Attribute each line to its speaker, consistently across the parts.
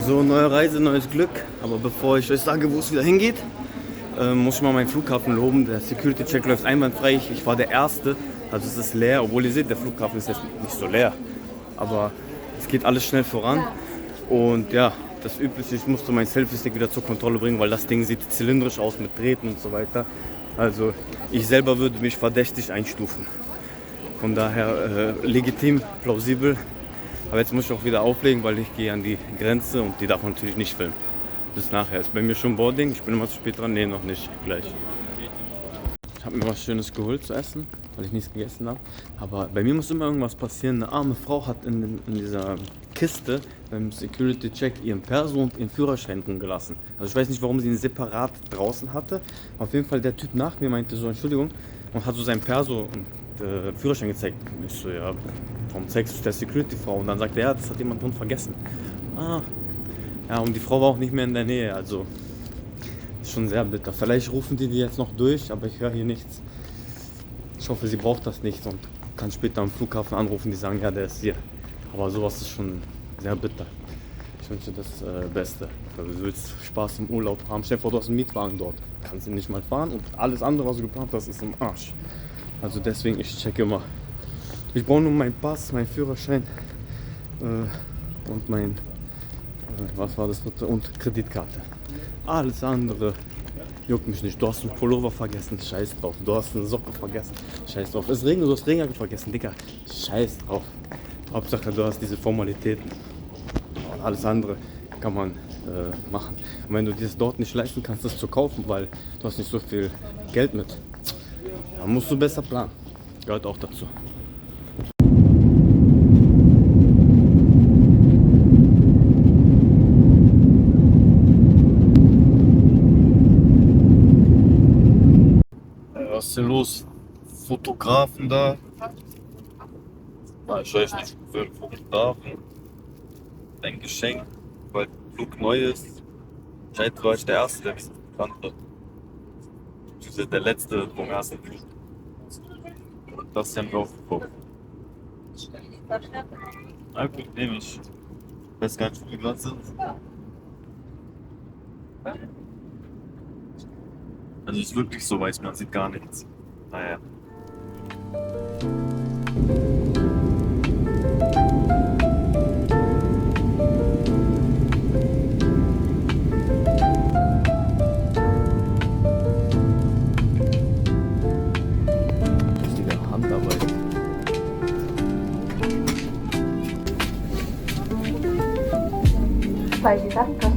Speaker 1: So, neue Reise, neues Glück. Aber bevor ich euch sage, wo es wieder hingeht, muss ich mal meinen Flughafen loben. Der Security-Check läuft einwandfrei. Ich war der Erste. Also es ist leer, obwohl ihr seht, der Flughafen ist jetzt nicht so leer. Aber es geht alles schnell voran. Und ja, das Übliche, ich musste meinen Selfie-Stick wieder zur Kontrolle bringen, weil das Ding sieht zylindrisch aus mit Drähten und so weiter. Also ich selber würde mich verdächtig einstufen. Von daher legitim, plausibel. Aber jetzt muss ich auch wieder auflegen, weil ich gehe an die Grenze und die darf man natürlich nicht filmen. Bis nachher. Ist bei mir schon Boarding. Ich bin immer zu spät dran. Nee, noch nicht. Gleich. Ich habe mir was Schönes geholt zu essen, weil ich nichts gegessen habe. Aber bei mir muss immer irgendwas passieren. Eine arme Frau hat in dieser Kiste beim Security-Check ihren Perso und ihren Führerschein drin gelassen. Also ich weiß nicht, warum sie ihn separat draußen hatte. Auf jeden Fall der Typ nach mir meinte so, Entschuldigung, und hat so sein Perso und Führerschein gezeigt. Und ich so, ja, warum zeigst du der Security-Frau? Und dann sagt er, ja, das hat jemand drin vergessen. Ah, ja, und die Frau war auch nicht mehr in der Nähe, also ist schon sehr bitter. Vielleicht rufen die jetzt noch durch, aber ich höre hier nichts. Ich hoffe, sie braucht das nicht und kann später am Flughafen anrufen, die sagen, ja, der ist hier. Aber sowas ist schon sehr bitter. Ich wünsche das Beste. Also, du willst Spaß im Urlaub haben. Stell dir vor, du hast einen Mietwagen dort. Kannst ihn nicht mal fahren und alles andere, was du geplant hast, ist im Arsch. Also deswegen, ich checke immer. Ich brauche nur meinen Pass, meinen Führerschein und mein, was war das dritte? Und Kreditkarte. Alles andere juckt mich nicht. Du hast einen Pullover vergessen, scheiß drauf. Du hast eine Socke vergessen, scheiß drauf. Es regnet, du hast Regenjacke vergessen, Digga, scheiß drauf. Hauptsache, du hast diese Formalitäten. Und alles andere kann man machen. Und wenn du dir das dort nicht leisten kannst, das zu kaufen, weil du hast nicht so viel Geld mit, dann musst du besser planen. Gehört auch dazu. Was ist denn los? Fotografen da? Ich weiß nicht, für einen Fotografen. Ein Geschenk, weil der Flug neu ist. Anscheinend war ich der Erste, der mich kannte. Der letzte vom ersten Flug. Das haben wir aufgeguckt. Okay, nehme ich. Ich weiß gar nicht, wo wir gerade sind. Also ist wirklich so weiß, man sieht gar nichts. Naja. Richtige Handarbeit.
Speaker 2: Пойдет костюм.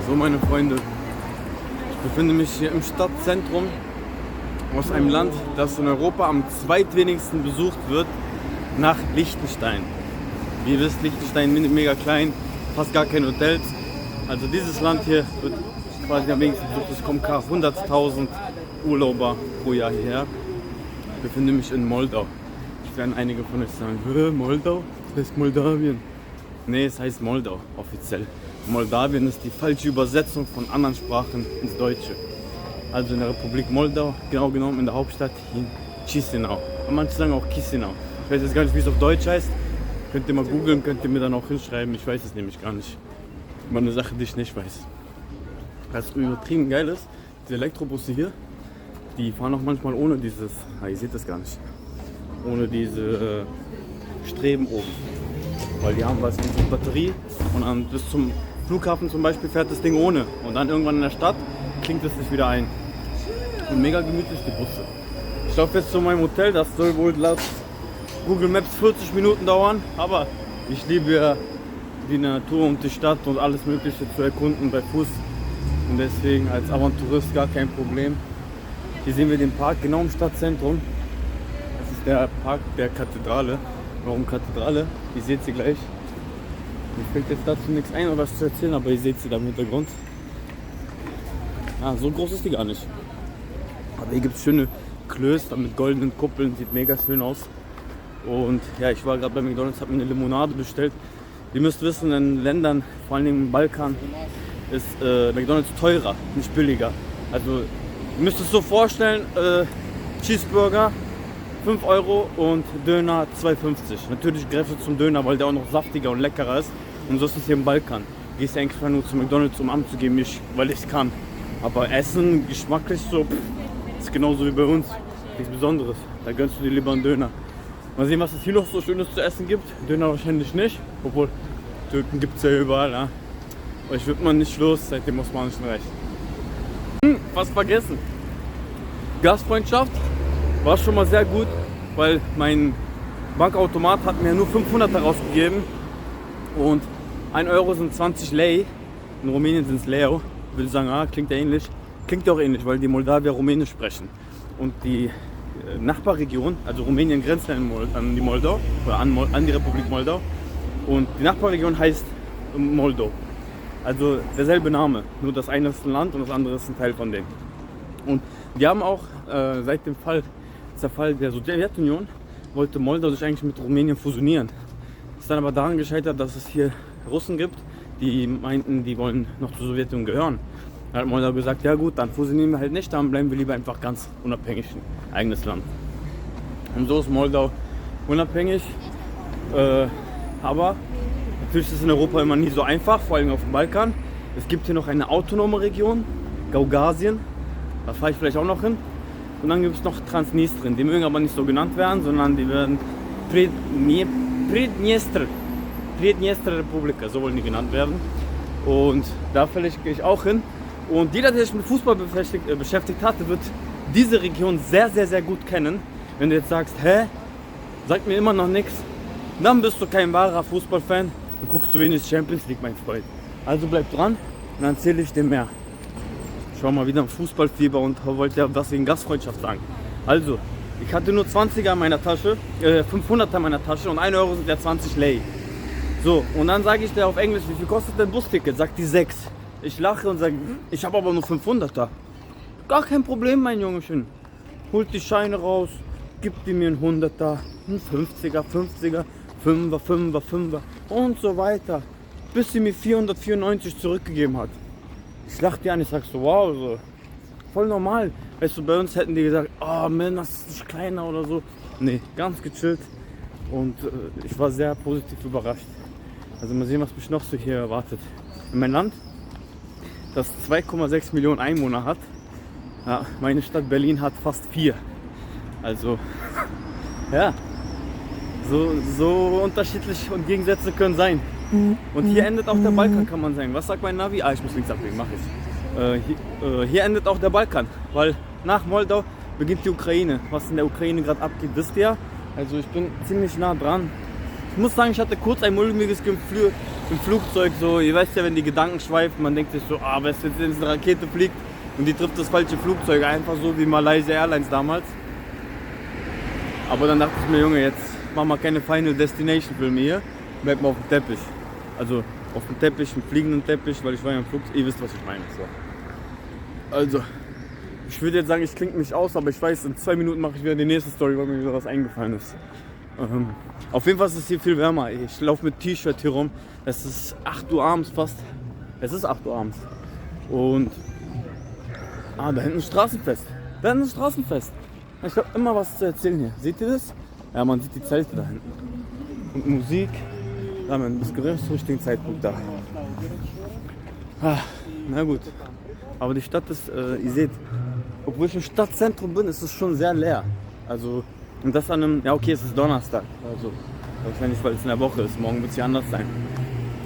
Speaker 1: So, meine Freunde, ich befinde mich hier im Stadtzentrum aus einem Land, das in Europa am zweitwenigsten besucht wird, nach Liechtenstein. Wie ihr wisst, Liechtenstein ist mega klein, fast gar keine Hotels. Also dieses Land hier wird quasi am wenigsten besucht. Es kommen 100.000 Urlauber pro Jahr hierher. Ich befinde mich in Moldau. Jetzt werden einige von euch sagen, Moldau? Das heißt Moldawien. Nee, es heißt Moldau offiziell. Moldawien ist die falsche Übersetzung von anderen Sprachen ins Deutsche. Also in der Republik Moldau, genau genommen in der Hauptstadt Chisinau. Und manche sagen auch Chisinau. Ich weiß jetzt gar nicht, wie es auf Deutsch heißt. Könnt ihr mal googeln, könnt ihr mir dann auch hinschreiben. Ich weiß es nämlich gar nicht. Immer eine Sache, die ich nicht weiß. Was übertrieben geil ist, die Elektrobusse hier, die fahren auch manchmal ohne dieses, ihr seht das gar nicht, ohne diese Streben oben. Weil die haben was mit der Batterie und dann bis zum Flughafen zum Beispiel fährt das Ding ohne. Und dann irgendwann in der Stadt klingt es sich wieder ein. Und mega gemütlich die Busse. Ich laufe jetzt zu meinem Hotel, das soll wohl laut Google Maps 40 Minuten dauern. Aber ich liebe ja die Natur und die Stadt und alles Mögliche zu erkunden bei Fuß. Und deswegen als Aventurist gar kein Problem. Hier sehen wir den Park genau im Stadtzentrum. Das ist der Park der Kathedrale. Warum Kathedrale? Ihr seht sie gleich. Mir fällt jetzt dazu nichts ein, um was zu erzählen, aber ihr seht sie da im Hintergrund. Ah, so groß ist die gar nicht. Aber hier gibt es schöne Klöster mit goldenen Kuppeln, sieht mega schön aus. Und ja, ich war gerade bei McDonald's, habe mir eine Limonade bestellt. Ihr müsst wissen, in Ländern, vor allem im Balkan, ist McDonald's teurer, nicht billiger. Also ihr müsst es so vorstellen, Cheeseburger 5 Euro und Döner 2,50. Natürlich greife ich zum Döner, weil der auch noch saftiger und leckerer ist. Und so ist es hier im Balkan. Du gehst ja eigentlich nur zu McDonald's, um anzugeben, nicht weil ich es kann. Aber Essen, geschmacklich so, ist genauso wie bei uns. Nichts Besonderes. Da gönnst du dir lieber einen Döner. Mal sehen, was es hier noch so Schönes zu essen gibt. Döner wahrscheinlich nicht. Obwohl, Türken gibt es ja überall. Ja. Aber ich wird man nicht los seit dem Osmanischen Reich. Fast vergessen. Gastfreundschaft war schon mal sehr gut, weil mein Bankautomat hat mir nur 500 rausgegeben. Und 1 Euro sind 20 Lei. In Rumänien sind es Leu. Ich würde sagen, klingt ja ähnlich. Klingt ja auch ähnlich, weil die Moldawier Rumänisch sprechen. Und die Nachbarregion, also Rumänien grenzt an die Moldau oder an die Republik Moldau. Und die Nachbarregion heißt Moldau. Also derselbe Name, nur das eine ist ein Land und das andere ist ein Teil von dem. Und die haben auch seit dem Zerfall der Sowjetunion, wollte Moldau sich eigentlich mit Rumänien fusionieren. Ist dann aber daran gescheitert, dass es hier Russen gibt, die meinten, die wollen noch zur Sowjetunion gehören. Dann hat Moldau gesagt, ja gut, dann fusionieren wir halt nicht, dann bleiben wir lieber einfach ganz unabhängig, ein eigenes Land. Und so ist Moldau unabhängig, aber natürlich ist es in Europa immer nie so einfach, vor allem auf dem Balkan. Es gibt hier noch eine autonome Region, Gaugasien, da fahre ich vielleicht auch noch hin. Und dann gibt es noch Transnistrien, die mögen aber nicht so genannt werden, sondern die werden Predniester-Republika, so wollen die genannt werden. Und da vielleicht gehe ich auch hin. Und jeder, der sich mit Fußball beschäftigt hatte, wird diese Region sehr, sehr, sehr gut kennen. Wenn du jetzt sagst, hä, sagt mir immer noch nichts, dann bist du kein wahrer Fußballfan und guckst du wenig Champions League, mein Freund. Also bleib dran und dann erzähle ich dir mehr. Schau mal wieder im Fußballfieber und wollte ja was wegen Gastfreundschaft sagen. Also, ich hatte nur 20er in meiner Tasche, 500er in meiner Tasche und 1 Euro sind ja 20 Lei. So, und dann sage ich dir auf Englisch, wie viel kostet dein Busticket? Sagt die 6. Ich lache und sage, ich habe aber nur 500er. Gar kein Problem, mein Jungechen. Holt die Scheine raus, gibt die mir einen 100er, einen 50er, 50er, 5er, 5er, 5er und so weiter. Bis sie mir 494 zurückgegeben hat. Ich lache die an, ich sag so, wow, so. Voll normal. Weißt du, bei uns hätten die gesagt, oh Mann, das ist nicht kleiner oder so. Nee, ganz gechillt. Und ich war sehr positiv überrascht. Also mal sehen, was mich noch so hier erwartet. In meinem Land, das 2,6 Millionen Einwohner hat, ja, meine Stadt Berlin hat fast 4. Also, ja, so unterschiedlich und Gegensätze können sein. Und hier endet auch der Balkan, kann man sagen. Was sagt mein Navi? Ich muss links abbiegen, mach ich. Hier endet auch der Balkan, weil nach Moldau beginnt die Ukraine. Was in der Ukraine gerade abgeht, wisst ihr. Also ich bin ziemlich nah dran. Ich muss sagen, ich hatte kurz ein mulmiges Gefühl im Flugzeug. So, ihr weißt ja, wenn die Gedanken schweifen, man denkt sich so, wenn jetzt eine Rakete fliegt und die trifft das falsche Flugzeug, einfach so wie Malaysia Airlines damals. Aber dann dachte ich mir, Junge, jetzt machen wir keine Final Destination Filme hier, bleib mal auf dem Teppich. Also auf dem Teppich, einen fliegenden Teppich, weil ich war ja im Flugzeug, ihr wisst, was ich meine. So. Also, ich würde jetzt sagen, ich klinge mich aus, aber ich weiß, in 2 Minuten mache ich wieder die nächste Story, weil mir wieder was eingefallen ist. Auf jeden Fall ist es hier viel wärmer. Ich laufe mit T-Shirt hier rum. Es ist 8 Uhr abends fast. Es ist 8 Uhr abends. Und da hinten ist Straßenfest. Da hinten ist Straßenfest. Ich habe immer was zu erzählen hier. Seht ihr das? Ja, man sieht die Zelte da hinten. Und Musik. Da man ist genau zum richtigen Zeitpunkt da. Na gut. Aber die Stadt ist, ihr seht, obwohl ich im Stadtzentrum bin, ist es schon sehr leer. Also, und das an einem, ja okay, es ist Donnerstag. Also, wahrscheinlich, weil es in der Woche ist. Morgen wird es hier anders sein.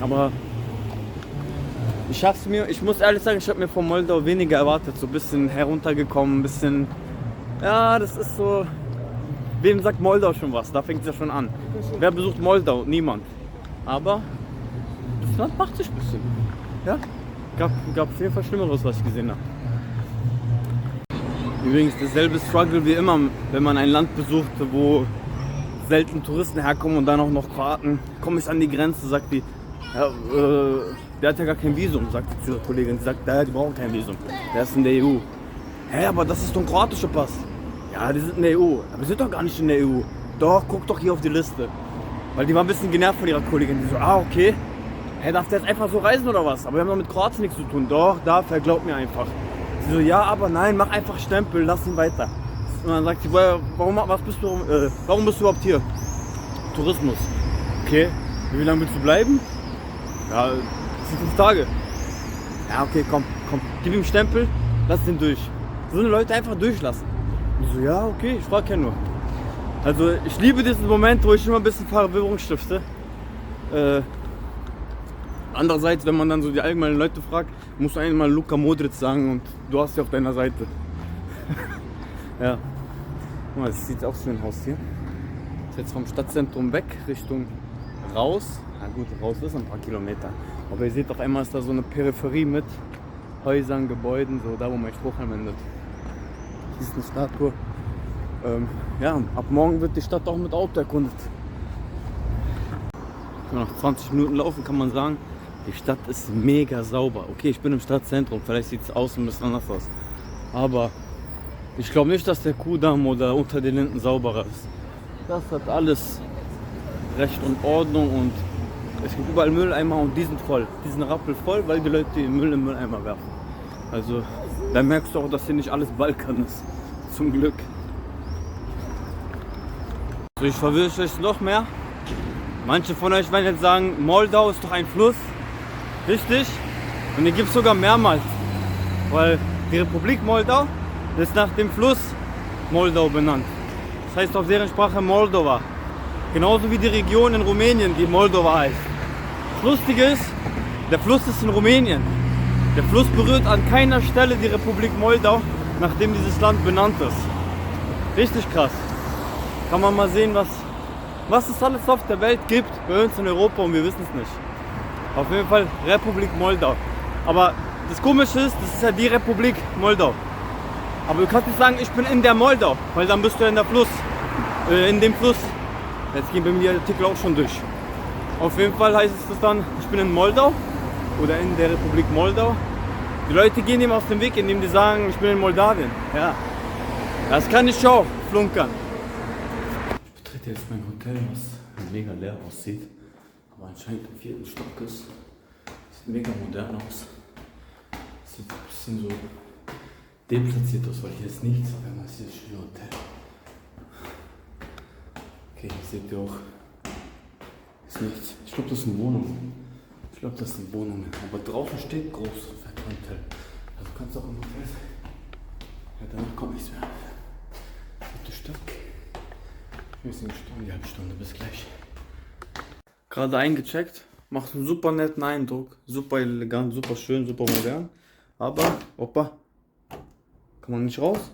Speaker 1: Aber ich schaff's mir, ich muss ehrlich sagen, ich habe mir von Moldau weniger erwartet. So ein bisschen heruntergekommen, ein bisschen, ja, das ist so, wem sagt Moldau schon was? Da fängt es ja schon an. Wer besucht Moldau? Niemand. Aber das Land macht sich ein bisschen. Ja? Gab auf jeden Fall Schlimmeres, was ich gesehen habe. Übrigens derselbe Struggle wie immer, wenn man ein Land besucht, wo selten Touristen herkommen und dann auch noch Kroaten. Komme ich an die Grenze, sagt die, ja, der hat ja gar kein Visum, sagt sie zu der Kollegin. Sie sagt, die brauchen kein Visum, der ist in der EU. Hä, aber das ist doch ein kroatischer Pass. Ja, die sind in der EU. Aber wir sind doch gar nicht in der EU. Doch, guck doch hier auf die Liste. Weil die war ein bisschen genervt von ihrer Kollegin. Die so, okay. Hä, darf der jetzt einfach so reisen oder was? Aber wir haben doch mit Kroatien nichts zu tun. Doch, darf er, glaub mir einfach. Sie so, ja, aber nein, mach einfach Stempel, lass ihn weiter. Und dann sagt sie, warum bist du überhaupt hier? Tourismus. Okay, wie lange willst du bleiben? Ja, das sind 5 Tage. Ja, okay, komm, gib ihm Stempel, lass ihn durch. So eine Leute einfach durchlassen. Ich so, ja, okay, ich frage ja nur. Also, ich liebe diesen Moment, wo ich immer ein bisschen Verwirrung stifte. Andererseits, wenn man dann so die allgemeinen Leute fragt, musst du einmal Luka Modric sagen und du hast sie auf deiner Seite. Ja. Guck mal, das sieht auch schön aus hier. Das ist jetzt vom Stadtzentrum weg, Richtung raus. Na gut, raus ist ein paar Kilometer. Aber ihr seht doch einmal, ist da so eine Peripherie mit Häusern, Gebäuden, so da wo mein Spruchheim endet. Hier ist eine Statue. Ja, ab morgen wird die Stadt auch mit Auto erkundet. Nach 20 Minuten laufen kann man sagen, die Stadt ist mega sauber. Okay, ich bin im Stadtzentrum, vielleicht sieht es außen ein bisschen anders aus. Aber ich glaube nicht, dass der Kudamm oder unter den Linden sauberer ist. Das hat alles Recht und Ordnung und es gibt überall Mülleimer und die sind voll. Die sind rappelvoll, weil die Leute den Müll im Mülleimer werfen. Also da merkst du auch, dass hier nicht alles Balkan ist. Zum Glück. So, ich verwirre euch noch mehr. Manche von euch werden jetzt sagen, Moldau ist doch ein Fluss. Richtig? Und den gibt es sogar mehrmals. Weil die Republik Moldau ist nach dem Fluss Moldau benannt. Das heißt auf deren Sprache Moldova. Genauso wie die Region in Rumänien, die Moldova heißt. Das Lustige ist, der Fluss ist in Rumänien. Der Fluss berührt an keiner Stelle die Republik Moldau, nachdem dieses Land benannt ist. Richtig krass. Kann man mal sehen, was es alles auf der Welt gibt, bei uns in Europa und wir wissen es nicht. Auf jeden Fall Republik Moldau. Aber das Komische ist, das ist ja die Republik Moldau. Aber du kannst nicht sagen, ich bin in der Moldau, weil dann bist du in dem Fluss. Jetzt gehen bei mir die Artikel auch schon durch. Auf jeden Fall heißt es dann, ich bin in Moldau oder in der Republik Moldau. Die Leute gehen ihm aus dem Weg, indem die sagen, ich bin in Moldawien. Ja, das kann ich auch flunkern. Ich betrete jetzt mein Hotel, was mega leer aussieht, aber anscheinend im 4. Stock ist. Sieht mega modern aus. Sieht ein bisschen so deplatziert aus, weil hier ist nichts, aber das hier ist ein Hotel. Okay, hier seht ihr auch, ist nichts. Ich glaube, das sind Wohnungen. Aber draußen steht groß Fett Hotel. Also kannst du auch im Hotel sein. Ja, danach kommt nichts mehr. 4. Stock. Wir sind gestorben, die halbe Stunde, bis gleich. Gerade eingecheckt, macht einen super netten Eindruck. Super elegant, super schön, super modern. Aber, Opa, kann man nicht raus?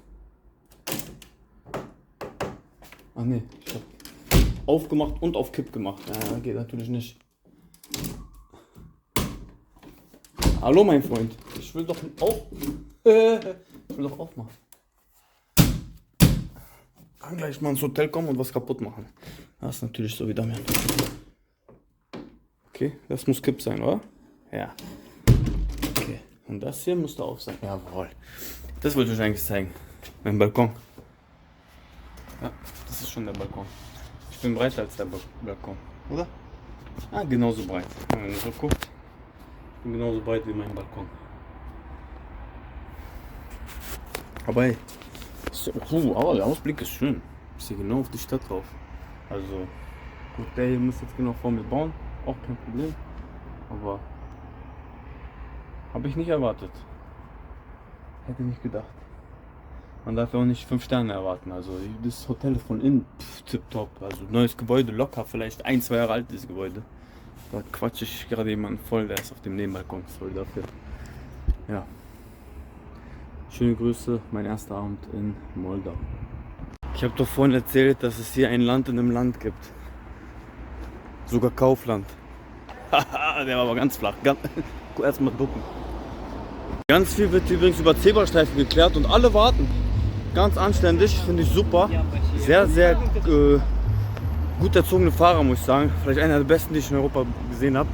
Speaker 1: Ach nee, ich hab aufgemacht und auf Kipp gemacht. Ja, geht natürlich nicht. Hallo mein Freund, ich will doch aufmachen. Kann gleich mal ins Hotel kommen und was kaputt machen. Das ist natürlich so wie Damian. Okay, das muss Kipp sein, oder? Ja. Okay, und das hier muss da auf sein. Jawohl. Das wollte ich euch eigentlich zeigen. Mein Balkon. Ja, das ist schon der Balkon. Ich bin breiter als der Balkon, oder? Ah, genauso breit. Wenn man so guckt, ich bin genauso breit wie mein Balkon. Aber hey, aber der Ausblick ist schön. Ich sehe genau auf die Stadt drauf. Also, gut, der hier muss jetzt genau vor mir bauen. Auch kein Problem. Aber habe ich nicht erwartet. Hätte nicht gedacht. Man darf ja auch nicht 5 Sterne erwarten. Also das Hotel ist von innen tipptopp. Also neues Gebäude, locker, vielleicht 1, 2 Jahre altes Gebäude. Da quatsche ich gerade jemanden voll, der ist auf dem Nebenbalkon. Sorry dafür. Ja. Schöne Grüße, mein erster Abend in Moldau. Ich habe doch vorhin erzählt, dass es hier ein Land in einem Land gibt. Sogar Kaufland. Haha, der war aber ganz flach. Erstmal ducken. Ganz viel wird übrigens über Zebrastreifen geklärt und alle warten. Ganz anständig, finde ich super. Sehr, sehr gut erzogene Fahrer, muss ich sagen. Vielleicht einer der besten, die ich in Europa gesehen habe.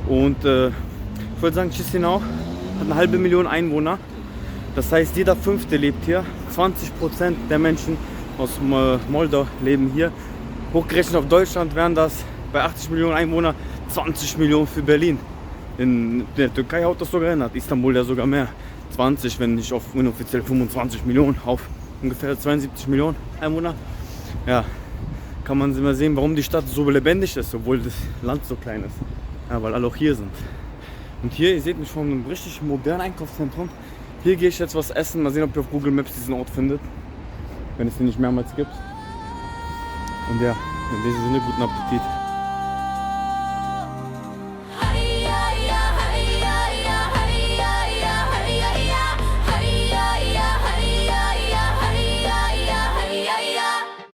Speaker 1: Und ich wollte sagen, Chisinau hat 1,5 Millionen Einwohner. Das heißt, jeder Fünfte lebt hier. 20% der Menschen aus Moldau leben hier. Hochgerechnet auf Deutschland wären das bei 80 Millionen Einwohnern 20 Millionen für Berlin. In der Türkei haut das sogar hin, hat Istanbul ja sogar mehr. 20, wenn nicht auf inoffiziell 25 Millionen auf ungefähr 72 Millionen Einwohner. Ja, kann man immer sehen, warum die Stadt so lebendig ist, obwohl das Land so klein ist. Ja, weil alle auch hier sind. Und hier, ihr seht mich von einem richtig modernen Einkaufszentrum. Hier gehe ich jetzt was essen. Mal sehen, ob ihr auf Google Maps diesen Ort findet. Wenn es den nicht mehrmals gibt. Und ja, in diesem Sinne, guten Appetit.